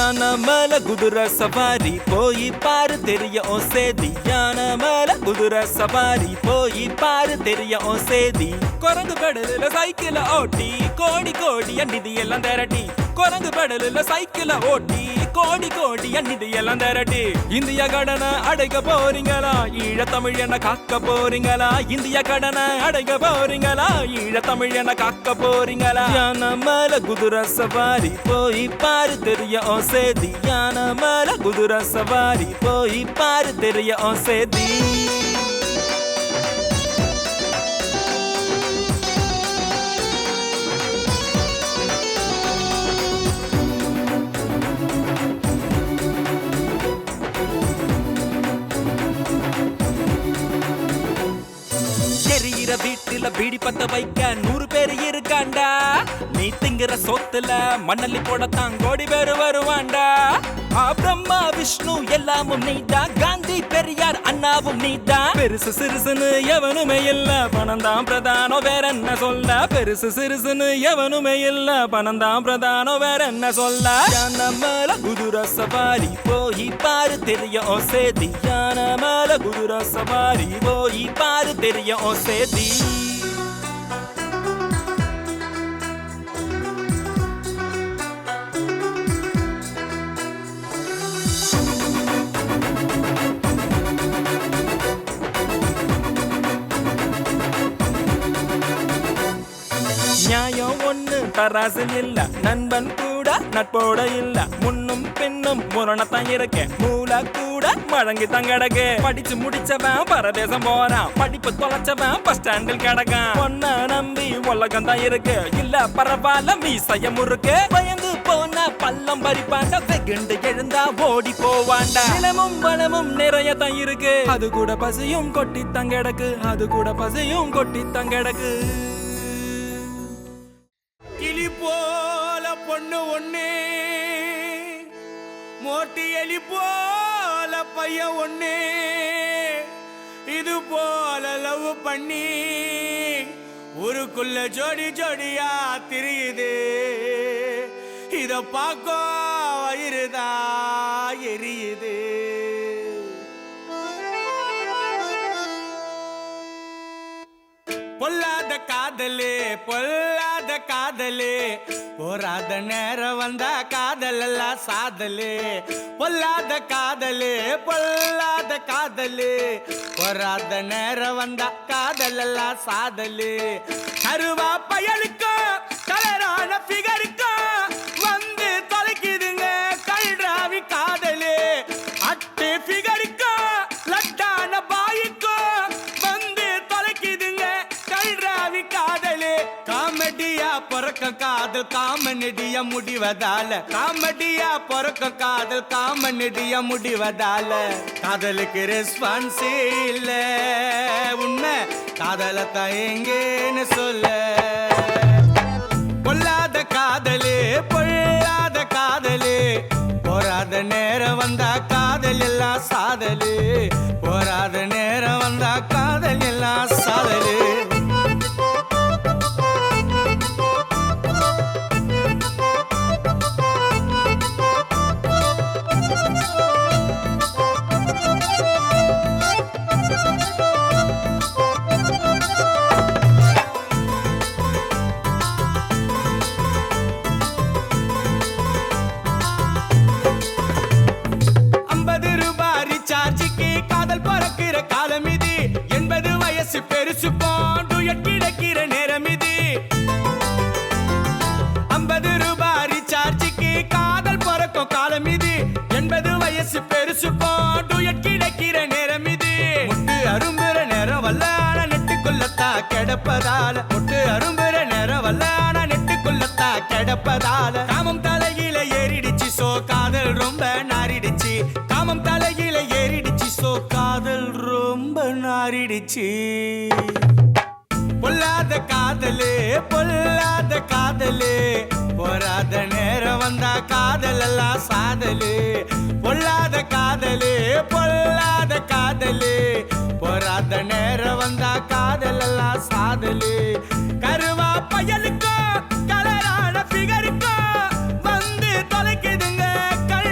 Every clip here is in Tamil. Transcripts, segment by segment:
யானை மேல குதிரை சவாரி போய் பாரு தெரியும் சேதி. யானை மேல குதிரை சவாரி போய் பாரு தெரியும் சேதி. குரங்கு பெடலில் சைக்கிள ஓட்டி கோடி கோடிய நிதி எல்லாம் திரட்டி. குரங்கு பெடலில் சைக்கிள ஓட்டி கோடி கோடிய நிதி எல்லாம் திரட்டி. இந்திய கடனை அடைக்க போறீங்களா, ஈழ தமிழ் என காக்க போறீங்களா? இந்திய கடனை அடைக்க போறீங்களா, ஈழ தமிழ் என காக்க போறீங்களா? யானை மேல குதிரை சவாரி போய் பாரு தெரியும் சேதி. யானை மேல குதிரை சவாரி போய் பாரு தெரியும் சேதி. வீட்டுல பீடி பத்த வைக்க 100 பேரு இருக்காண்டா. நீ திங்கிற சொத்துல மண்ணல்லி போடத்தான் கோடி பேரு வருவாண்டா. பிரம்மா விஷ்ணு எல்லாமும் நீதா, காந்தி பெரியார் அண்ணாவும் நீதா. பெருசு சிறுசுன்னு எவனுமே இல்ல, பணம் தான் பிரதானம் வேற என்ன சொல்ல. பெருசு சிறுசுன்னு எவனுமே இல்ல, பணம் தான் பிரதானம் வேற என்ன சொல்ல. யானை மேல குதிரை சவாரி போய் பாரு தெரியும் சேதி. யானை மேல குதிரை சவாரி போய் பாரு தெரியும் சேதி. நியாயம் ஒண்ணு தராசில் இல்ல, நண்பன் கூட நட்போட இல்ல. முன்னும் பின்னும் முரணத்தான் இருக்க, மூல கூட மழங்கி தங்கடக்கு. படிச்சு முடிச்சவன் பரதேசம் போறான், படிப்பு தொலைச்சவன் பஸ் ஸ்டாண்டில் கிடக்கான். பொண்ண நம்பி உலகம் தான் இருக்கு, இல்ல பரவாயில்ல மீசைய முறுக்கு. பயந்து போன பள்ளம் பறிப்பாண்ட, வெகுண்டு எழுந்தா ஓடி போவாண்டா. நிலமும் வளமும் நிறைய தான் இருக்கு, அது கூட பசியும் கொட்டி தங்கடக்கு. அது கூட பசியும் கொட்டி தங்கடக்கு. கிளி போல பொண்ணு ஒண்ணு, மோட்டி எலி போல பையன் ஒண்ணு. இது போல லவ் பண்ணி ஊருக்குள்ள ஜோடி ஜோடியா திரியுது. இத பார்க்க வயிறுதா எரியுது. பொல்லாத காதலே பொல்லாத காதலே, போராத நேரம் வந்தா காதல் எல்லாம் சாதலே. பொல்லாத காதலே பொல்லாத காதலே, போராத நேரம் வந்தா காதல் எல்லாம் சாதலே. கருவா பயலுக்கோ கலரான பிகருக்கோ வந்து தொலைக்குதுங்க கல்ராவி காதலே. அட்டு பிகருக்கோ லட்டான பாய்க்கோ வந்து தொலைக்குதுங்க கல்ராவி காதலே. காமெடியா பொறக்க காதல் காமநெடிய முடிவதால, காமெடியா பொறக்க காதல் காமநெடிய முடிவதால. காதலுக்கு ரெஸ்பான்ஸ் இல்ல, உண்மை காதலத்தான் எங்கேன்னு சொல்ல. பொல்லாத காதலே பொல்லாத காதலே, போராத நேரம் வந்தா காதல் எல்லாம் சாதலே. போராத நேரம் வந்தா காதல் எல்லாம் சாதலே. காதல் பறக்கிற காலம் இது, 80 வயசு பெருசு போண்டு கிடைக்கிற நேரம் இது. 50 ரூபாய் ரீசார்ஜுக்கு காதல் பறக்கும் காலம் இது, 80 வயசு பெருசு போண்டு கிடைக்கிற நேரம் இது. முட்டு அரும்புற நேரம் வல்லான நெட்டுக்குள்ளத்தா கிடப்பதால, முட்டு அரும்புற நேரம் வல்லான நெட்டுக்குள்ளத்தா கிடப்பதால. காமம் தலையில ஏறிடுச்சு சோ காதல் ரொம்ப நாரிடுச்சு. காமம் தலையில ஏறிடுச்சு சோ காதல் ரொம்ப நாரிடுச்சு. பொல்லாத காதலே பொல்லாத காதலே, போராத நேரம் வந்தா காதல் எல்லாம் சாதலே. பொல்லாத காதலே பொல்லாத காதலே, போராத நேரம் வந்தா காதல் எல்லாம் சாதலே. கருவா பயலுக்கோ கலரான பிகருக்கோ வந்து தொலைக்குதுங்க கல்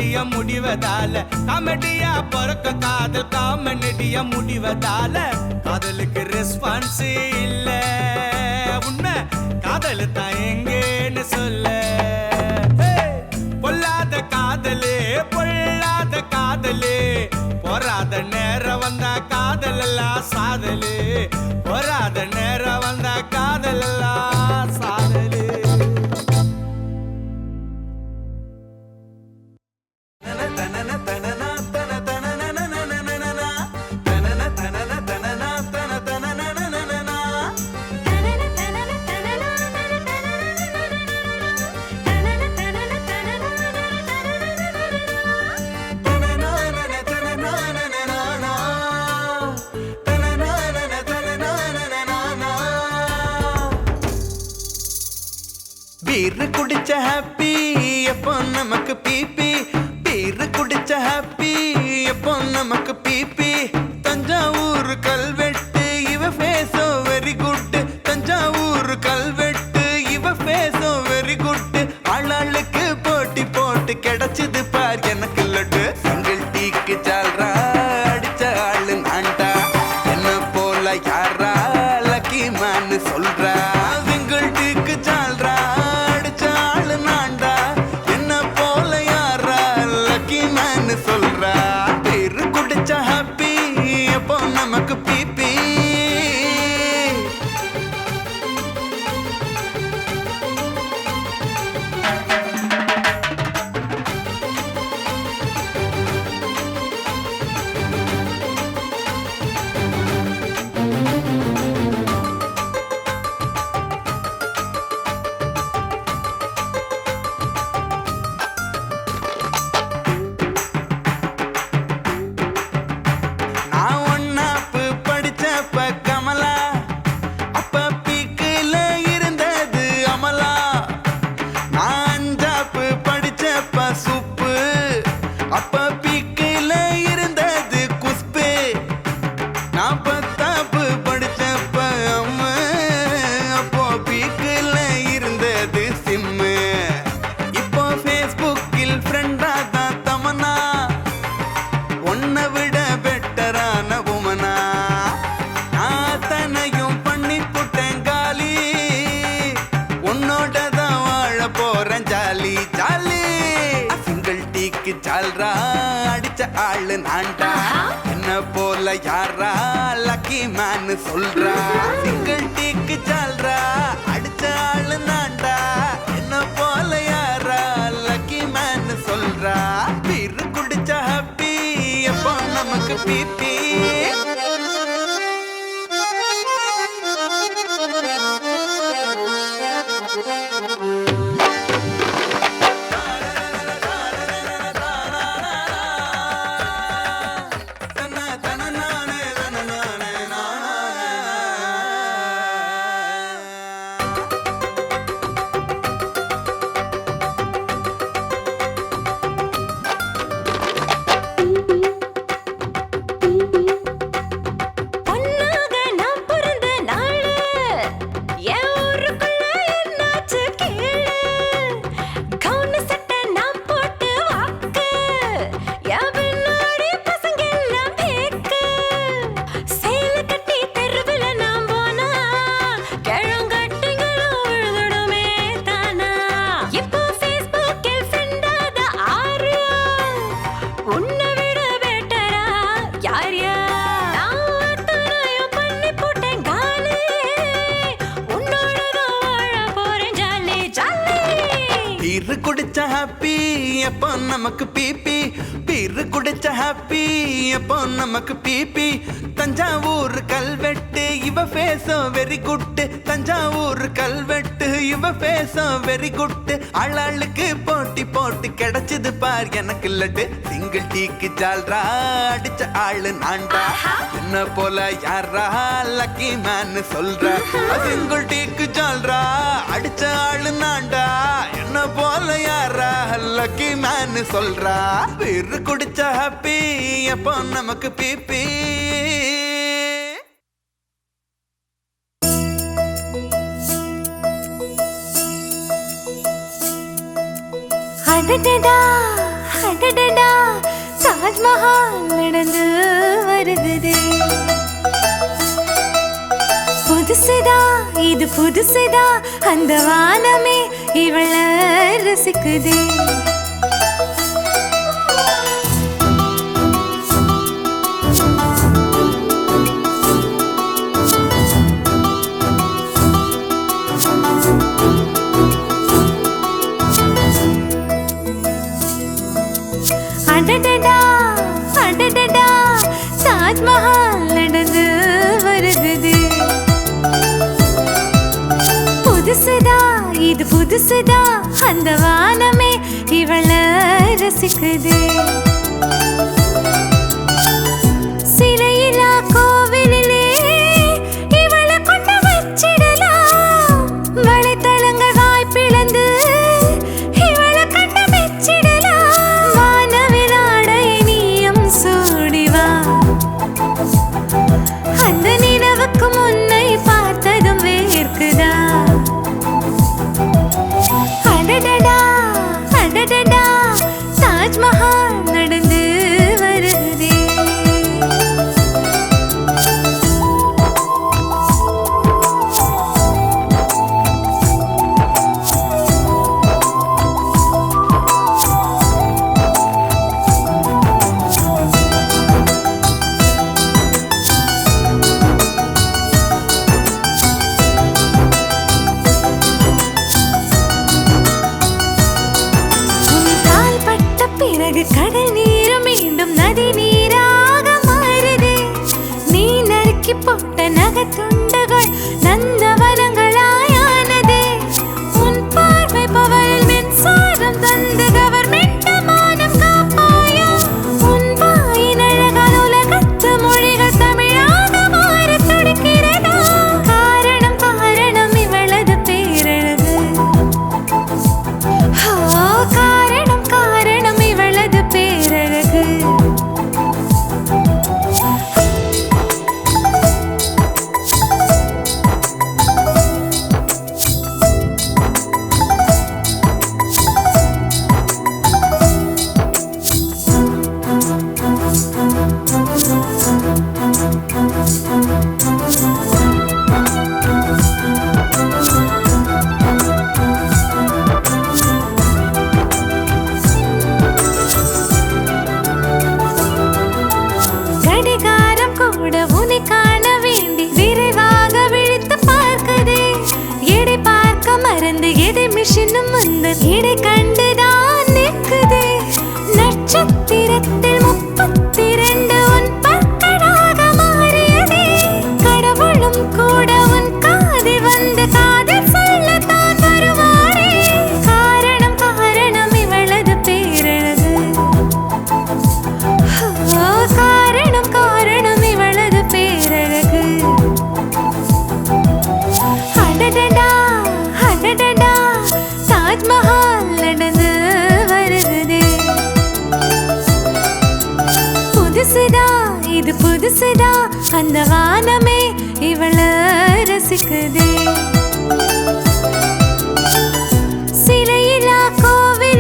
காமெடியா முடிவதால காமெடியா பிறக்க காதல் காமெடியா முடிவதால காதலுக்கு ரெஸ்பான்ஸ் இல்ல உன்னை காதல் தான் எங்கேன்னு சொல்ல பொல்லாத காதலே பொல்லாத காதலே போராத நேரம் வந்தா காதல் எல்லாம் சாதலே போராத நேரம் வந்தா காதல் எல்லாம் சாதலே பீர் குடிச்ச ஹாப்பி எப்போ நமக்கு பிபி பீர் குடிச்ச ஹாப்பி எப்போ நமக்கு பிபி தஞ்சாவூர் கல்வெட்டு இவ ஃபேஸோ வெரி குட் தஞ்சாவூர் கல்வெட்டு இவ ஃபேஸோ வெரி குட் ஆளாளுக்கு போட்டி போட்டு கிடைச்சது பார் எனக்கு லட்டு சிங்கிள் டீக்கு சால்ரா அடிச்ச ஆளு நான்டா என்ன போல யாரா லக்கி மேன் சொல்றா சிங்கிள் டீக்கு சால்ரா சொல்றா பேரு குடிச்ச ஹாப்பி எப்போ நமக்கு பிபி சால்ரா அடிச்ச ஆளு நான்டா என்ன போல யாரா லக்கி மேன் சொல்றா சிங்கிள் டீக்கு சால்ரா அடிச்ச ஆளு நான்டா என்ன போல யாரா லக்கி மேன் சொல்றா பீர் குடிச்ச ஹாப்பி எப்போ நமக்கு பிபி பீர் குடிச்ச ஹாப்பி எப்போ நமக்கு பிபி பீர் குடிச்ச ஹாப்பி எப்போ நமக்கு பிபி தஞ்சாவூர் கல்வெட்டு இவ ஃபேஸோ வெரி குட் தஞ்சாவூர் கல்வெட்டு இவ ஃபேஸோ வெரி குட் ஆளாளுக்கு போட்டி போட்டு கிடைச்சது பார் எனக்கு லட்டு சிங்கிள் டீக்கு சால்ரா அடிச்ச ஆளு நான்டா என்ன போல யாரா லக்கி மேன் சொல்றா சிங்கிள் டீக்கு சால்ரா அடிச்ச ஆளு நான்டா என்ன போல யாரா லக்கி மேன் சொல்றா பீர் குடிச்ச ஹாப்பி எப்போ நமக்கு பிபி அடடடா அடடடா தாஜ்மஹால் நடந்து வருகுதே. புதுசுதா இது புதுசுதா அந்த வானமே இவள ரசிக்குதே. அடடடா அடடடா தாஜ்மஹால் நடந்து வருகுது. புதுசுதா இது புதுசுதா அந்த வானமே இவள ரசிக்குது. சிலையிலா கோவிலிலே இவள கொண்டு வச்சிடலாம். வலைத்தளங்கள் வாய்ப்பிழந்து இவள கண்டு மெச்சிடலாம். வானவிலாடை நீயும் சூடிவா. அந்த நிலவுக்கு முன்னை பார்த்ததும் வேர்க்குதா. அடடடா அடடடா தாஜ்மஹால் நடந்து வருதே. பிறகு கடல் நீர் மீண்டும் நதி நீராக மாறுதே. நீ நறுக்கி போட்ட நகத்துண்டுகள் நந்தவனங்களாயானதே. உன் பார்வை பவரில் மின்சாரம் தந்து கவர்மெண்ட் மானம் காப்பாயா. உன் வாயின் அழகால் உலகத்து மொழிகள் தமிழாக மாற துடிக்கிறதா. காரணம் காரணம் இவளது பேரழகு. காரணம் காரணம் இவளது பேரழகு. கடிகாரம் கூட உன்னை காண வேண்டி விரைவாக விழித்து பார்க்குதே. எடை பார்க்க மறந்து எடை மிஷினும் வந்து எடை கண்டுதான் நிற்குதே. நட்சத்திரத்தில் 32 உன் பற்களாக மாறியதே. கடவுளும் கூட உன் காதில் வந்து காதல் சொல்லத்தான் வருவாரே. காரணம் காரணம் இவளது பேரழகு. காரணம் காரணம் இவளது பேரழகு. அடடடா அடடடா தாஜ்மஹால் நடந்து வருகுதே. புதுசுதா இது புதுசுதா அந்த வானமே இவள ரசிக்குதே. சிலையிலா கோவில்